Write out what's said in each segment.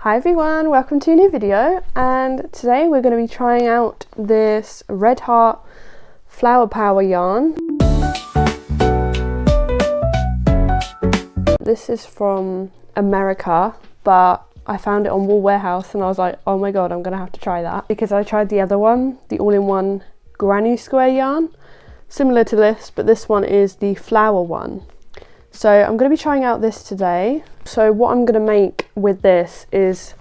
Hi everyone, welcome to a new video, and today we're going to be trying out this Red Heart Flower Power yarn. This is from America, but I found it on Wool Warehouse and I was like, oh my god, I'm going to have to try that, because I tried the other one, the all-in-one granny square yarn, similar to this, but this one is the flower one. So I'm going to be trying out this today. So what I'm going to make with this is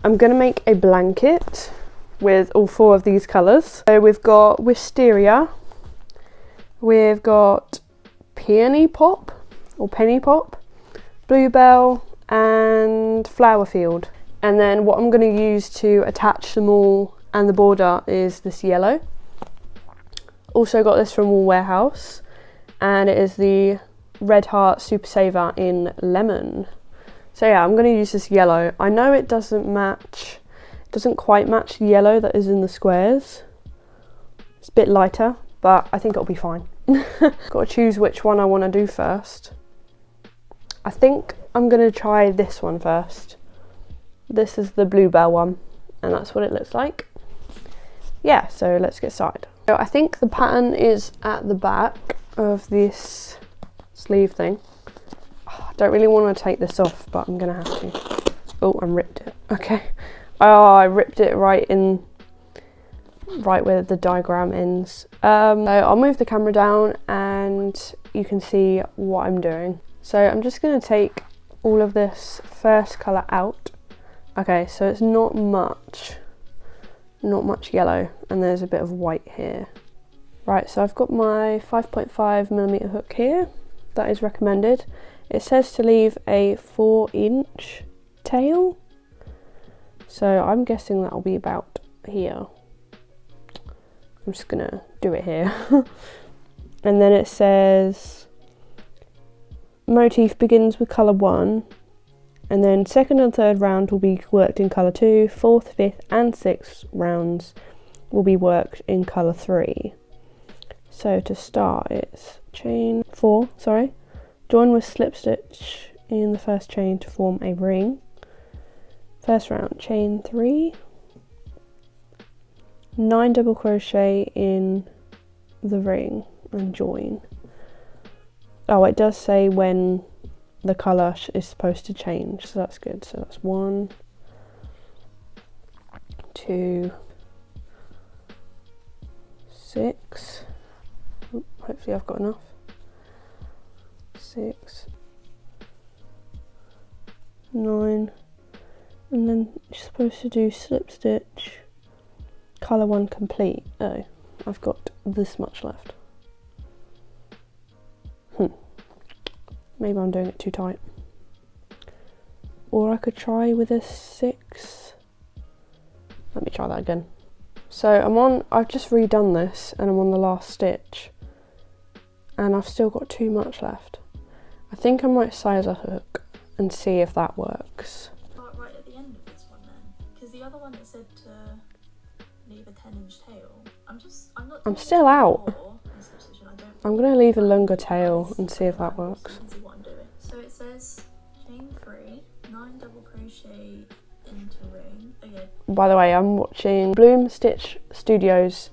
I'm going to make a blanket with all four of these colours. So we've got Wisteria, we've got Peony Pop or Penny Pop, Bluebell and Flower Field. And then what I'm going to use to attach them all and the border is this yellow. Also got this from Wool Warehouse, and it is the Red Heart Super Saver in lemon. So yeah, I'm going to use this yellow. I know it doesn't quite match the yellow that is in the squares. It's a bit lighter, but I think it'll be fine. Got to choose which one I want to do first. I think I'm going to try this one first. This is the Bluebell one, and that's what it looks like. Yeah, so let's get started. So I think the pattern is at the back of this sleeve thing. I don't really want to take this off, but I'm gonna have to. Oh, I ripped it. Okay. Oh, I ripped it right where the diagram ends. So I'll move the camera down and you can see what I'm doing. So I'm just gonna take all of this first colour out. Okay, so it's not much yellow, and there's a bit of white here. Right, so I've got my 5.5mm hook here. That is recommended. It says to leave a 4-inch tail, so I'm guessing that'll be about here. I'm just gonna do it here. And then it says motif begins with colour 1, and then second and third round will be worked in colour 2, fourth, fifth and sixth rounds will be worked in colour 3. So to start, it's chain 4, join with slip stitch in the first chain to form a ring. First round, chain 3, 9 double crochet in the ring and join. Oh, it does say when the colour is supposed to change, so that's good. So that's 1, 2, 6. Hopefully I've got enough. 6, 9, and then you're supposed to do slip stitch, colour 1 complete. Oh, I've got this much left. Maybe I'm doing it too tight. Or I could try with a 6. Let me try that again. So I've just redone this and I'm on the last stitch, and I've still got too much left. I think I might size a hook and see if that works. Start right at the end of this one then, because the other one that said to leave a 10-inch tail. I'm still out. I'm gonna leave a longer tail and see if that works. So it says chain 3, 9 double crochet into ring. Okay. By the way, I'm watching Bloom Stitch Studios,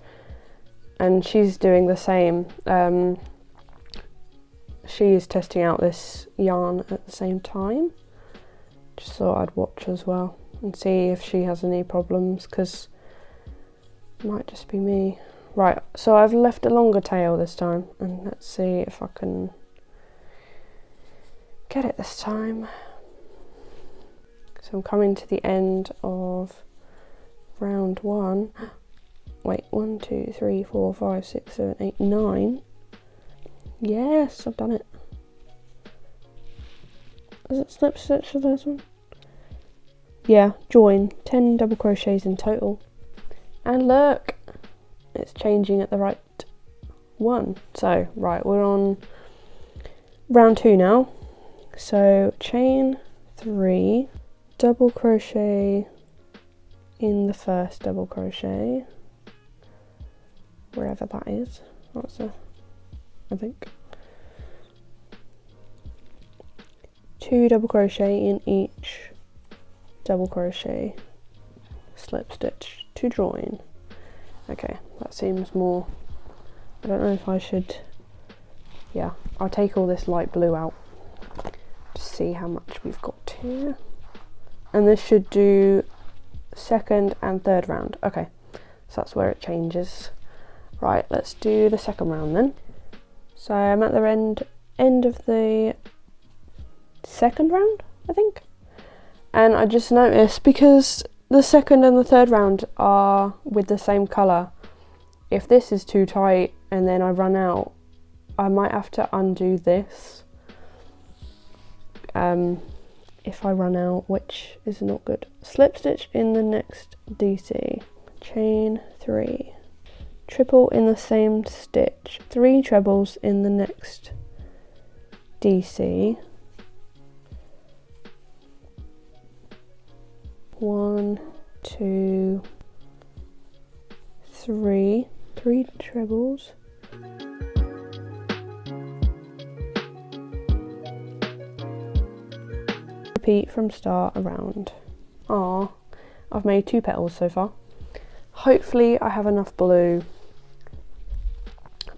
and she's doing the same. She is testing out this yarn at the same time. Just thought I'd watch as well and see if she has any problems, because it might just be me. Right, so I've left a longer tail this time, and let's see if I can get it this time. So I'm coming to the end of round 1. Wait, 1, 2, 3, 4, 5, 6, 7, 8, 9. Yes, I've done it. Is it slip stitch for this one? Yeah, join. 10 double crochets in total. And look, it's changing at the right one. So, right, we're on round 2 now. So, chain 3, double crochet in the first double crochet, wherever that is. That's I think. 2 double crochet in each double crochet, slip stitch to join. Okay, that seems more, I don't know if I should, yeah, I'll take all this light blue out to see how much we've got here. And this should do second and third round. Okay, so that's where it changes. Right, let's do the second round then. So I'm at the end of the second round, I think. And I just noticed, because the second and the third round are with the same colour, if this is too tight and then I run out, I might have to undo this if I run out, which is not good. Slip stitch in the next DC, chain 3, triple in the same stitch, 3 trebles in the next DC, 1, 2, 3 trebles, repeat from start around. I've made 2 petals so far. Hopefully I have enough blue,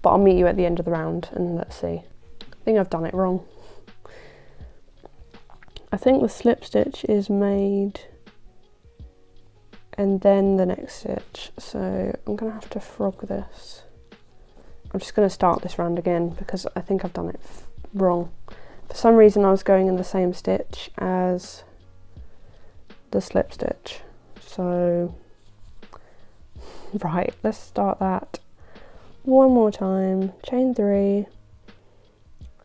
but I'll meet you at the end of the round and let's see. I think I've done it wrong. I think the slip stitch is made and then the next stitch, so I'm gonna have to frog this. I'm just gonna start this round again because I think I've done it wrong. For some reason I was going in the same stitch as the slip stitch, so right, let's start that one more time. Chain 3,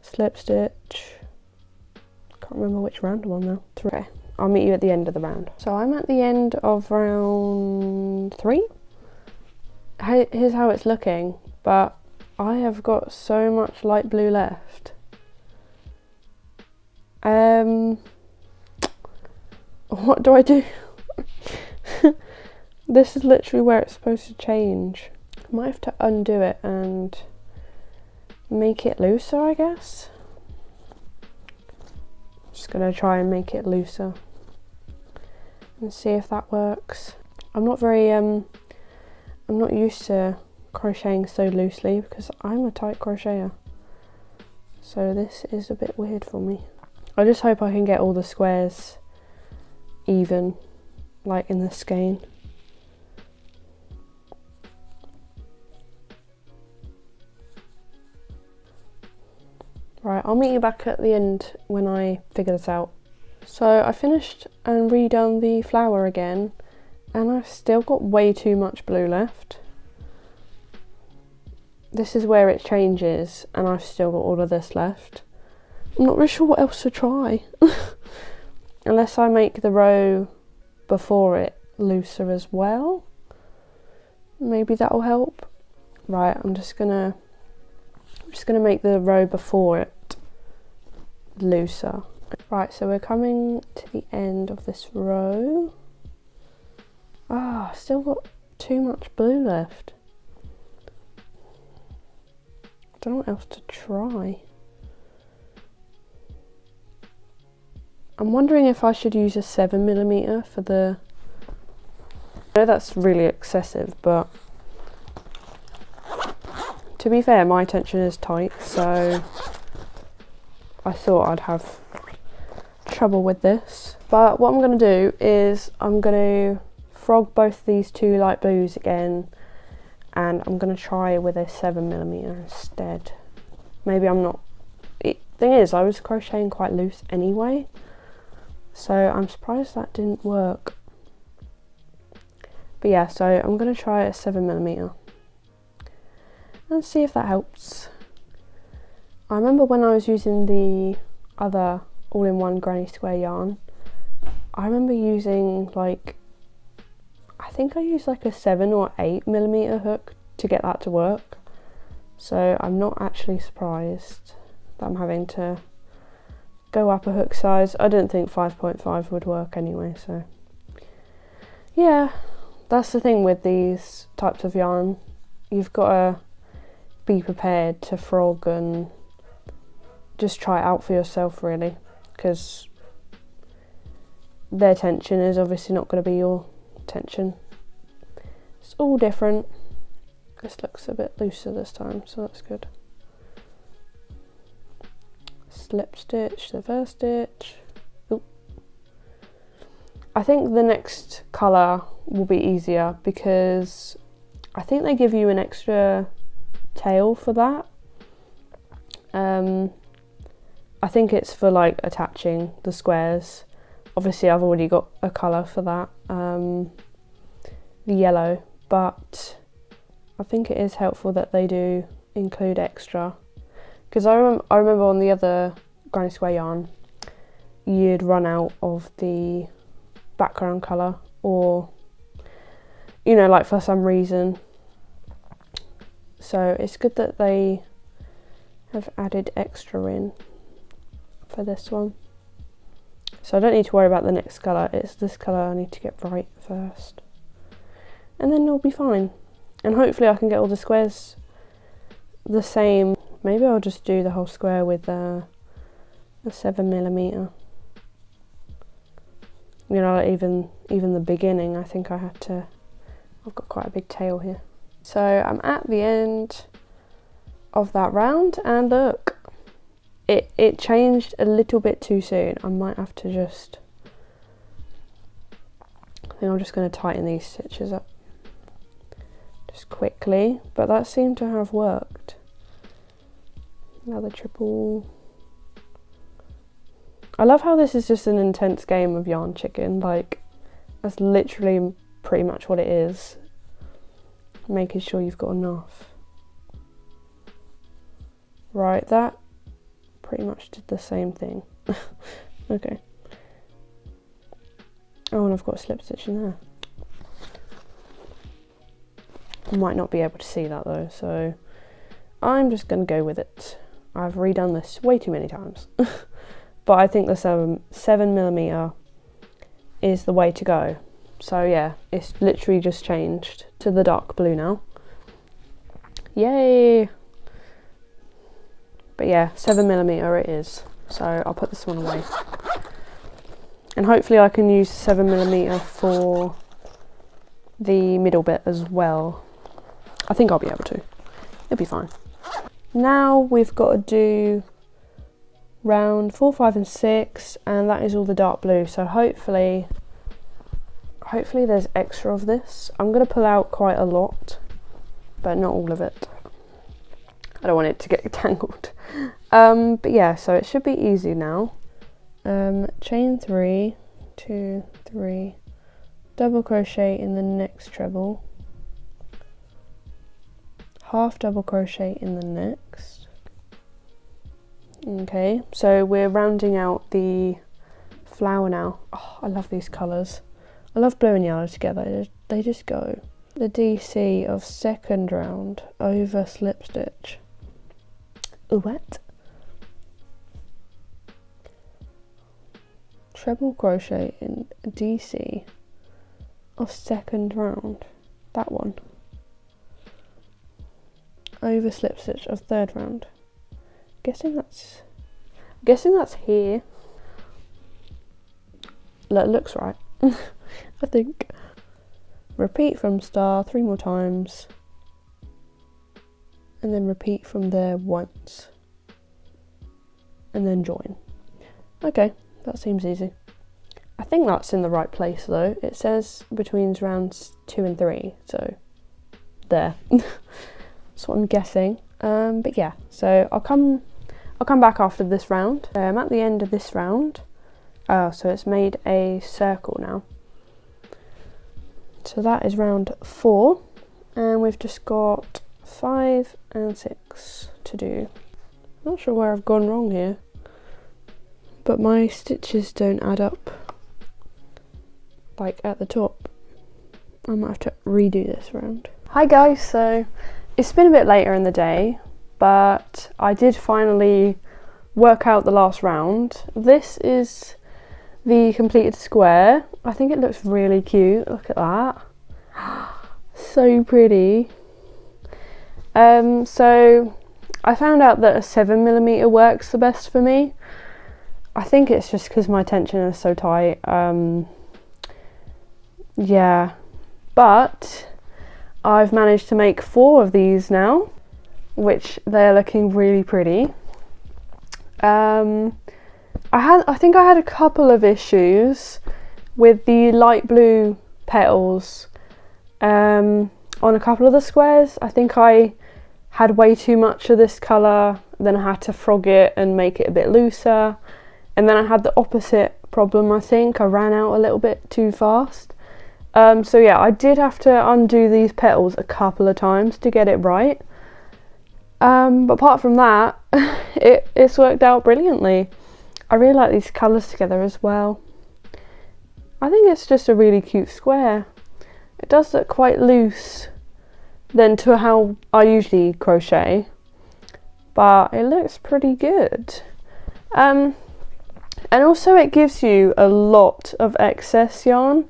slip stitch, can't remember which round I'm on now. 3. Okay, I'll meet you at the end of the round. So I'm at the end of round 3. Here's how it's looking, but I have got so much light blue left. What do I do? This is literally where it's supposed to change. I might have to undo it and make it looser, I guess. Just gonna try and make it looser and see if that works. I'm not used to crocheting so loosely because I'm a tight crocheter, so this is a bit weird for me. I just hope I can get all the squares even, like in the skein. Right, I'll meet you back at the end when I figure this out. So I finished and redone the flower again, and I've still got way too much blue left. This is where it changes, and I've still got all of this left. I'm not really sure what else to try. Unless I make the row before it looser as well. Maybe that'll help. Right, I'm just gonna make the row before it looser. Right, so we're coming to the end of this row. Still got too much blue left. Don't know what else to try. I'm wondering if I should use a 7mm for the... I know that's really excessive, but to be fair, my tension is tight, so I thought I'd have trouble with this. But what I'm going to do is I'm going to frog both these 2 light blues again, and I'm going to try with a 7mm instead. Maybe I'm not... Thing is, I was crocheting quite loose anyway, so I'm surprised that didn't work. But yeah, so I'm going to try a 7mm and see if that helps. I remember when I was using the other all-in-one granny square yarn, I remember using like, I think I used like a 7 or 8mm hook to get that to work. So I'm not actually surprised that I'm having to go up a hook size. I didn't think 5.5 would work anyway, so yeah, that's the thing with these types of yarn. You've got to be prepared to frog and just try it out for yourself, really, because their tension is obviously not going to be your tension. It's all different. This looks a bit looser this time, so that's good. Slip stitch the first stitch. Ooh. I think the next colour will be easier because I think they give you an extra tail for that. I think it's for like attaching the squares. Obviously I've already got a colour for that, the yellow, but I think it is helpful that they do include extra, because I remember on the other granny square yarn you'd run out of the background colour, or you know, like for some reason. So it's good that they have added extra in for this one. So I don't need to worry about the next colour, it's this colour I need to get right first. And then it'll be fine. And hopefully I can get all the squares the same. Maybe I'll just do the whole square with a 7mm. You know, like even the beginning, I think I had to, I've got quite a big tail here. So I'm at the end of that round, and look, it changed a little bit too soon. I might have to just, I think I'm just going to tighten these stitches up just quickly, but that seemed to have worked. Another triple. I love how this is just an intense game of yarn chicken. Like, that's literally pretty much what it is. Making sure you've got enough. Right, that pretty much did the same thing. Okay. Oh, and I've got a slip stitch in there. I might not be able to see that though, so I'm just going to go with it. I've redone this way too many times. But I think the 7mm is the way to go. So yeah, it's literally just changed to the dark blue now. Yay! But yeah, 7mm it is. So I'll put this one away. And hopefully I can use 7mm for the middle bit as well. I think I'll be able to. It'll be fine. Now we've got to do round 4, 5 and 6, and that is all the dark blue. So hopefully there's extra of this. I'm going to pull out quite a lot, but not all of it. I don't want it to get tangled. But yeah, so it should be easy now. Chain 3, 2, 3, double crochet in the next treble, half double crochet in the next. Okay, so we're rounding out the flower now. Oh, I love these colours. I love blue and yellow together, they just go. The DC of second round over slip stitch. What? Treble crochet in DC of second round. That one. Over slip stitch of third round. Guessing that's here. That looks right. I think. Repeat from star 3 more times, and then repeat from there once, and then join. Okay, that seems easy. I think that's in the right place though. It says between rounds 2 and 3, so there. That's what I'm guessing. But yeah, so I'll come back after this round. I'm at the end of this round. So it's made a circle now. So that is round 4, and we've just got 5 and 6 to do. Not sure where I've gone wrong here, but my stitches don't add up like at the top. I might have to redo this round. Hi guys, so it's been a bit later in the day, but I did finally work out the last round. This is the completed square. I think it looks really cute. Look at that. So pretty. So I found out that a 7mm works the best for me. I think it's just because my tension is so tight. Yeah, but I've managed to make 4 of these now, which they're looking really pretty. I think I had a couple of issues with the light blue petals on a couple of the squares. I think I had way too much of this colour, then I had to frog it and make it a bit looser, and then I had the opposite problem. I think I ran out a little bit too fast. So yeah, I did have to undo these petals a couple of times to get it right. But apart from that, it's worked out brilliantly. I really like these colours together as well. I think it's just a really cute square. It does look quite loose than to how I usually crochet, but it looks pretty good. And also it gives you a lot of excess yarn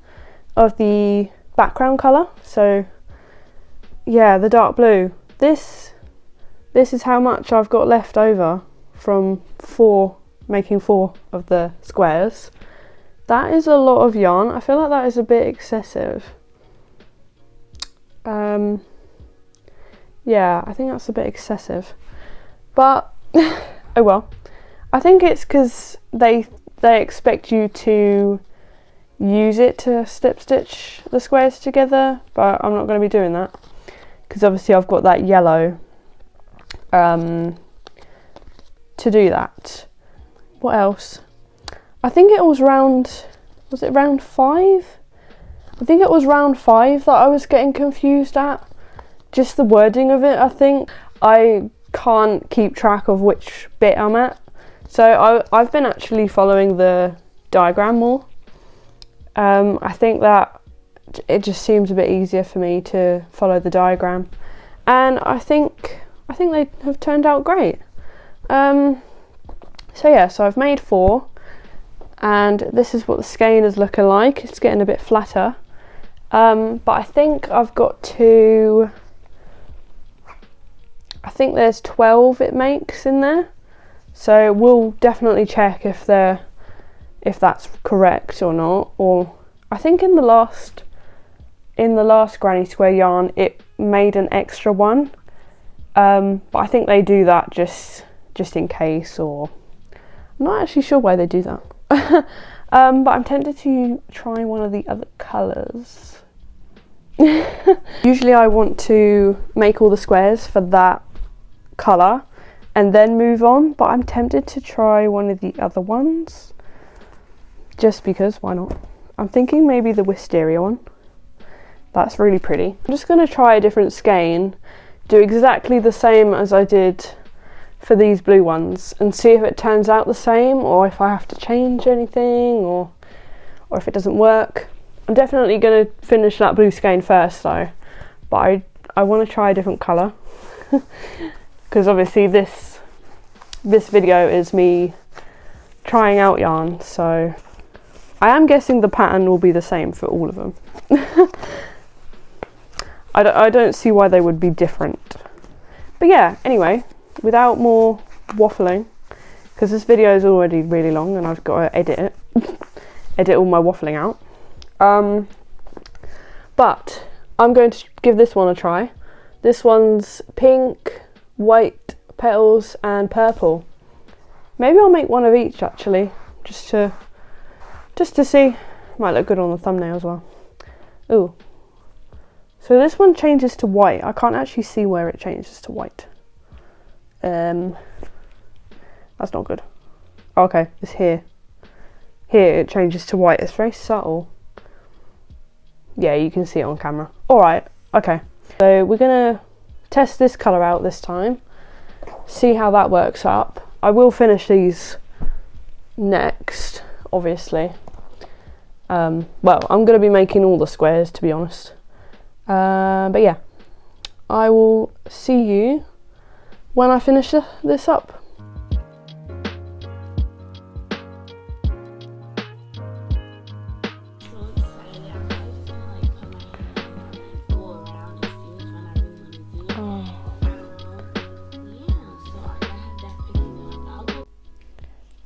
of the background colour. So yeah, the dark blue. This is how much I've got left over from making 4 of the squares. That is a lot of yarn. I feel like that is a bit excessive. Yeah, I think that's a bit excessive, but oh well. I think it's because they expect you to use it to slip stitch the squares together, but I'm not going to be doing that because obviously I've got that yellow to do that. What else? I think it was was it round 5? I think it was round 5 that I was getting confused at. Just the wording of it, I think. I can't keep track of which bit I'm at. So I've been actually following the diagram more. I think that it just seems a bit easier for me to follow the diagram. And I think they have turned out great. So yeah, so I've made 4. And this is what the skein is looking like. It's getting a bit flatter. But I think I've got to... I think there's 12 it makes in there, so we'll definitely check if that's correct or not. Or I think in the last granny square yarn it made an extra one, but I think they do that just in case, or I'm not actually sure why they do that. But I'm tempted to try one of the other colours. Usually I want to make all the squares for that colour and then move on, but I'm tempted to try one of the other ones just because, why not? I'm thinking maybe the wisteria one. That's really pretty. I'm just going to try a different skein, do exactly the same as I did for these blue ones and see if it turns out the same, or if I have to change anything, or if it doesn't work. I'm definitely going to finish that blue skein first though, but I want to try a different colour. Because obviously this video is me trying out yarn, so I am guessing the pattern will be the same for all of them. I don't see why they would be different. But yeah, anyway, without more waffling, because this video is already really long and I've got to edit it, edit all my waffling out. But I'm going to give this one a try. This one's pink, white petals and purple. Maybe I'll make one of each actually, just to see. Might look good on the thumbnail as well. Ooh. So this one changes to white. I can't actually see where it changes to white. That's not good. Okay, it's here. Here it changes to white. It's very subtle. Yeah, you can see it on camera. Alright, okay. So we're gonna test this colour out this time, see how that works up. I will finish these next, obviously. Well, I'm going to be making all the squares, to be honest. But yeah, I will see you when I finish this up.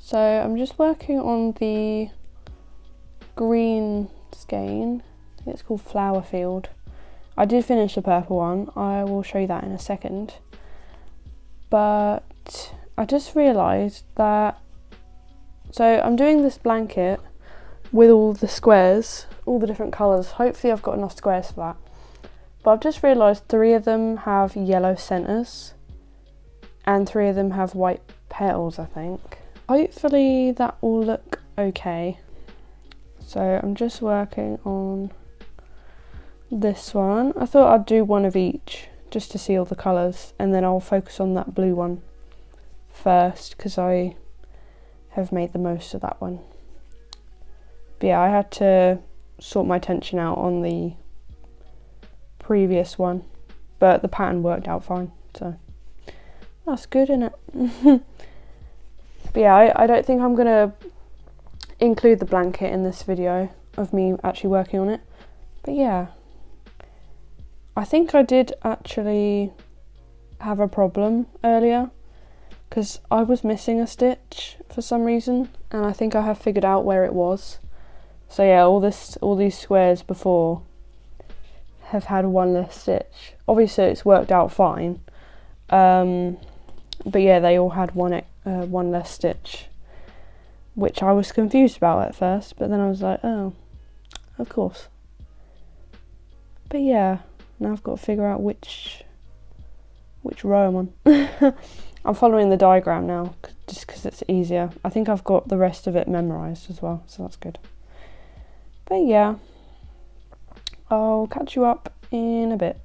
So I'm just working on the green skein. I think it's called Flower Field. I did finish the purple one. I will show you that in a second. But I just realised that, so I'm doing this blanket with all the squares, all the different colours. Hopefully I've got enough squares for that. But I've just realised 3 of them have yellow centres and 3 of them have white petals, I think. Hopefully that will look okay. So I'm just working on this one. I thought I'd do one of each just to see all the colours, and then I'll focus on that blue one first because I have made the most of that one. But yeah, I had to sort my tension out on the previous one, but the pattern worked out fine, so that's good, isn't it? But yeah, I don't think I'm gonna include the blanket in this video of me actually working on it. But yeah, I think I did actually have a problem earlier because I was missing a stitch for some reason, and I think I have figured out where it was. So yeah, all these squares before have had one less stitch. Obviously it's worked out fine, but yeah, they all had one less stitch, which I was confused about at first, but then I was like, oh, of course. But yeah, now I've got to figure out which row I'm on. I'm following the diagram now, just because it's easier. I think I've got the rest of it memorised as well, so that's good. But yeah, I'll catch you up in a bit.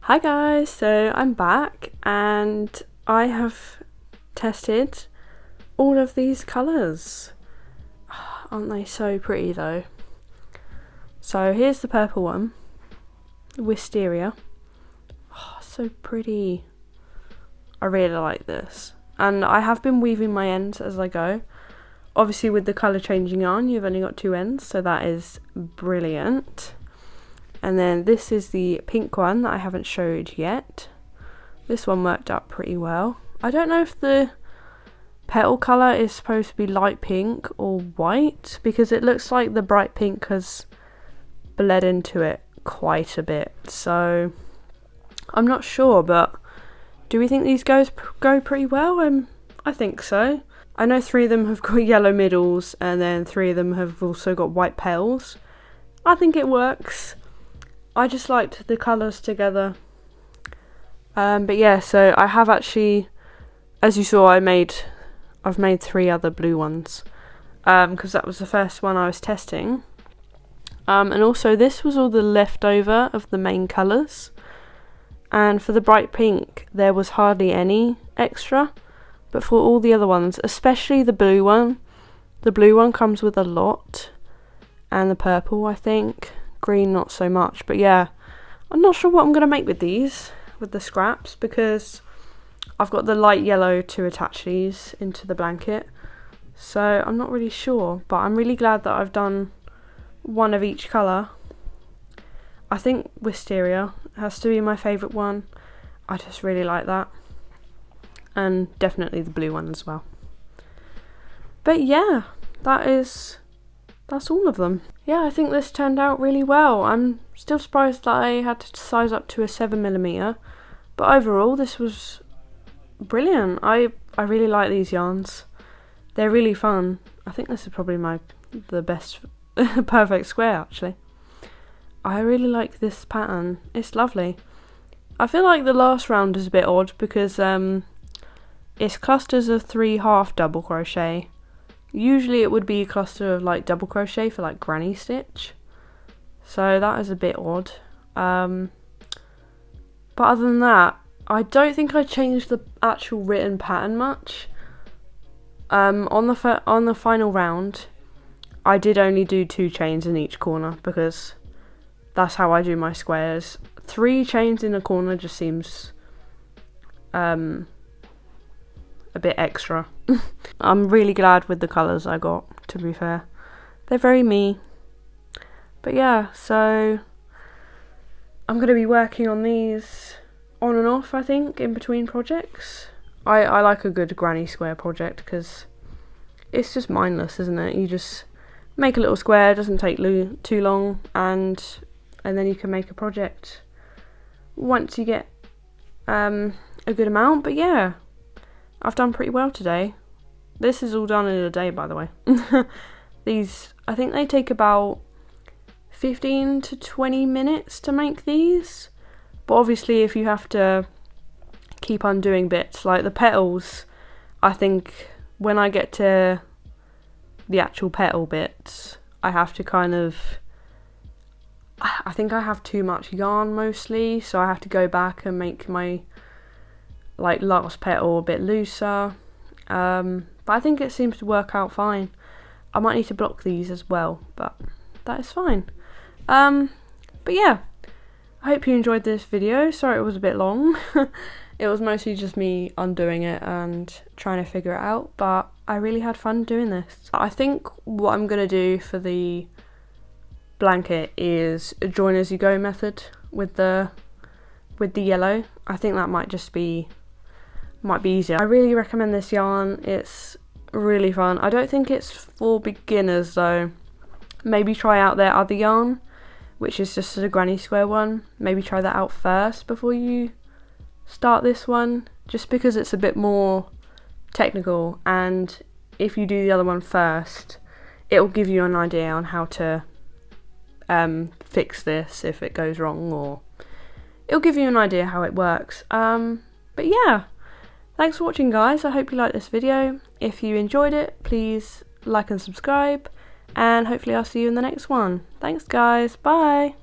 Hi guys, so I'm back and I have tested all of these colours. Aren't they so pretty though? So here's the purple one, Wisteria. Oh, so pretty. I really like this, and I have been weaving my ends as I go. Obviously with the colour changing yarn you've only got 2 ends, so that is brilliant. And then this is the pink one that I haven't showed yet. This one worked out pretty well. I don't know if the petal colour is supposed to be light pink or white, because it looks like the bright pink has bled into it quite a bit, so I'm not sure, but do we think these go pretty well? I think so. I know 3 of them have got yellow middles and then 3 of them have also got white petals. I think it works. I just liked the colours together. But yeah, so I have actually, as you saw, I've made 3 other blue ones, because that was the first one I was testing. And also this was all the leftover of the main colours, and for the bright pink there was hardly any extra, but for all the other ones, especially the blue one comes with a lot, and the purple I think, green not so much. But yeah, I'm not sure what I'm going to make with these, with the scraps, because I've got the light yellow to attach these into the blanket, so I'm not really sure, but I'm really glad that I've done one of each colour. I think Wisteria has to be my favourite one. I just really like that, and definitely the blue one as well. But yeah, that's all of them. Yeah, I think this turned out really well. I'm still surprised that I had to size up to a 7mm, but overall this was brilliant. I really like these yarns. They're really fun. I think this is probably the best perfect square actually. I really like this pattern. It's lovely. I feel like the last round is a bit odd because it's clusters of 3 half double crochet. Usually it would be a cluster of like double crochet for like granny stitch, so that is a bit odd. But other than that, I don't think I changed the actual written pattern much. On the final round I did only do 2 chains in each corner because that's how I do my squares. 3 chains in a corner just seems a bit extra. I'm really glad with the colours I got, to be fair. They're very me. But yeah, so I'm going to be working on these on and off, I think, in between projects. I like a good granny square project because it's just mindless, isn't it? You just make a little square, it doesn't take too long, and then you can make a project once you get a good amount. But yeah, I've done pretty well today. This is all done in a day, by the way. These, I think they take about 15 to 20 minutes to make these, but obviously if you have to keep undoing bits, like the petals, I think when I get to the actual petal bits, I have to kind of, I think I have too much yarn mostly, so I have to go back and make my like last petal a bit looser, but I think it seems to work out fine. I might need to block these as well, but that is fine. But yeah, I hope you enjoyed this video. Sorry it was a bit long. It was mostly just me undoing it and trying to figure it out, but I really had fun doing this. I think what I'm going to do for the blanket is a join as you go method with the yellow. I think that might be easier. I really recommend this yarn. It's really fun. I don't think it's for beginners though. Maybe try out their other yarn, which is just a granny square one. Maybe try that out first before you start this one, just because it's a bit more technical, and if you do the other one first, it will give you an idea on how to fix this if it goes wrong, or it'll give you an idea how it works. But yeah, thanks for watching guys. I hope you liked this video. If you enjoyed it, please like and subscribe, and hopefully I'll see you in the next one. Thanks guys, bye.